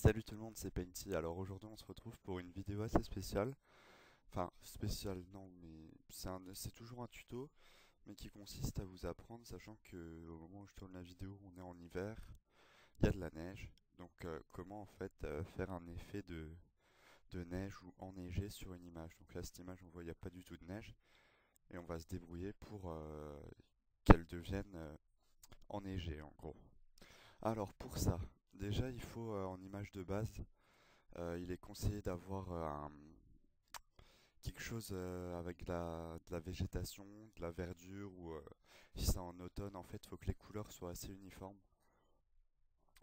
Salut tout le monde, c'est Painty. Alors aujourd'hui on se retrouve pour une vidéo assez spéciale. Enfin, spéciale non, mais c'est toujours un tuto, mais qui consiste à vous apprendre, sachant que au moment où je tourne la vidéo, on est en hiver, il y a de la neige. Donc comment en fait faire un effet de neige ou enneigé sur une image. Donc là cette image on voit il n'y a pas du tout de neige, et on va se débrouiller pour qu'elle devienne enneigée en gros. Alors pour ça, déjà il faut en image de base. Il est conseillé d'avoir quelque chose avec de la végétation, de la verdure ou si c'est en automne, en fait, il faut que les couleurs soient assez uniformes.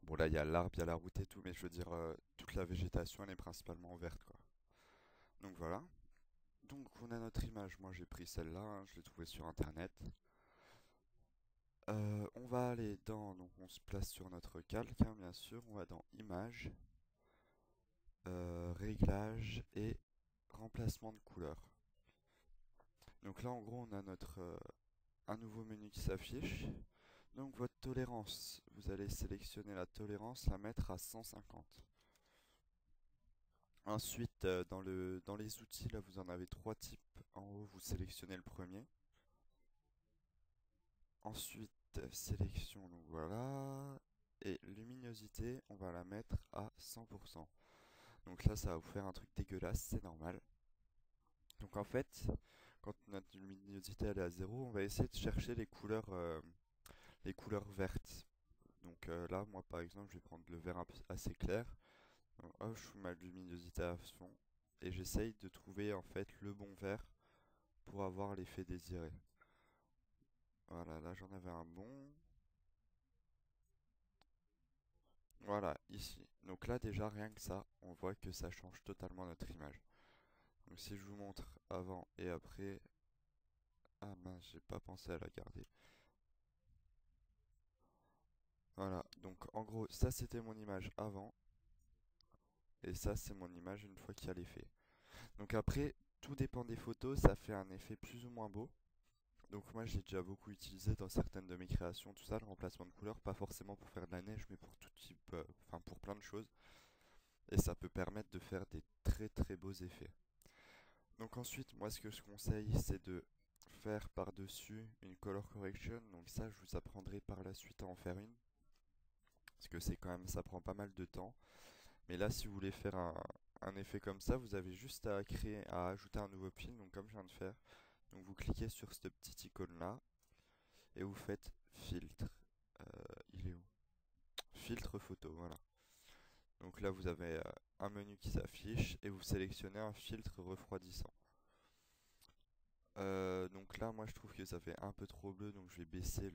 Bon, là, il y a l'arbre, il y a la route et tout, mais je veux dire, toute la végétation, elle est principalement verte, quoi. Donc voilà. Donc on a notre image. Moi, j'ai pris celle-là, hein, je l'ai trouvée sur Internet. On va aller dans, donc on se place sur notre calque, hein, bien sûr. On va dans Images, Réglages et Remplacement de couleur. Donc là, en gros, on a un nouveau menu qui s'affiche. Donc votre tolérance, vous allez sélectionner la tolérance, la mettre à 150. Ensuite, dans les outils, là, vous en avez trois types. En haut, vous sélectionnez le premier. Ensuite, sélection, donc voilà. Et luminosité, on va la mettre à 100%. Donc là, ça va vous faire un truc dégueulasse, c'est normal. Donc en fait, quand notre luminosité elle est à 0, on va essayer de chercher les couleurs vertes. Donc là, moi par exemple, je vais prendre le vert assez clair. Donc, hop, je fous ma luminosité à fond et j'essaye de trouver en fait le bon vert pour avoir l'effet désiré. Voilà, là j'en avais un bon. Voilà, ici. Donc là déjà, rien que ça, on voit que ça change totalement notre image. Donc si je vous montre avant et après... Ah mince, j'ai pas pensé à la garder. Voilà, donc en gros, ça c'était mon image avant. Et ça, c'est mon image une fois qu'il y a l'effet. Donc après, tout dépend des photos, ça fait un effet plus ou moins beau. Donc moi, j'ai déjà beaucoup utilisé dans certaines de mes créations, tout ça, le remplacement de couleurs, pas forcément pour faire de la neige, mais pour tout type, enfin pour plein de choses. Et ça peut permettre de faire des très très beaux effets. Donc ensuite, moi, ce que je conseille, c'est de faire par-dessus une color correction. Donc ça, je vous apprendrai par la suite à en faire une. Parce que c'est quand même, ça prend pas mal de temps. Mais là, si vous voulez faire un effet comme ça, vous avez juste à ajouter un nouveau pin, donc comme je viens de faire. Donc vous cliquez sur cette petite icône là et vous faites filtre. Il est où? Filtre photo, voilà. Donc là, vous avez un menu qui s'affiche et vous sélectionnez un filtre refroidissant. Donc là, moi je trouve que ça fait un peu trop bleu, donc je vais baisser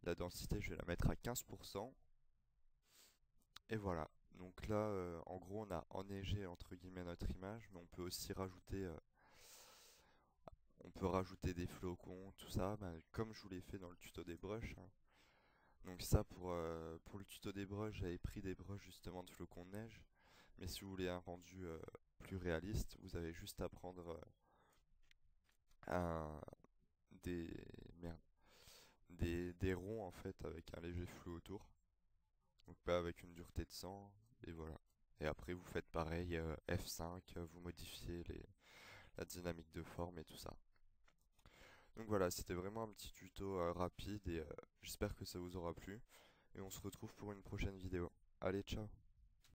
la densité, je vais la mettre à 15%. Et voilà. Donc là, en gros, on a enneigé entre guillemets notre image, mais on peut aussi rajouter, on peut rajouter des flocons, tout ça, bah, comme je vous l'ai fait dans le tuto des brushes, hein. Donc ça, pour le tuto des brushes, j'avais pris des brushes justement de flocons de neige. Mais si vous voulez un rendu plus réaliste, vous avez juste à prendre un, des, merde, des ronds en fait avec un léger flou autour. Donc pas avec une dureté de 100, et voilà. Et après vous faites pareil, F5, vous modifiez la dynamique de forme et tout ça. Donc voilà, c'était vraiment un petit tuto rapide et j'espère que ça vous aura plu. Et on se retrouve pour une prochaine vidéo. Allez, ciao!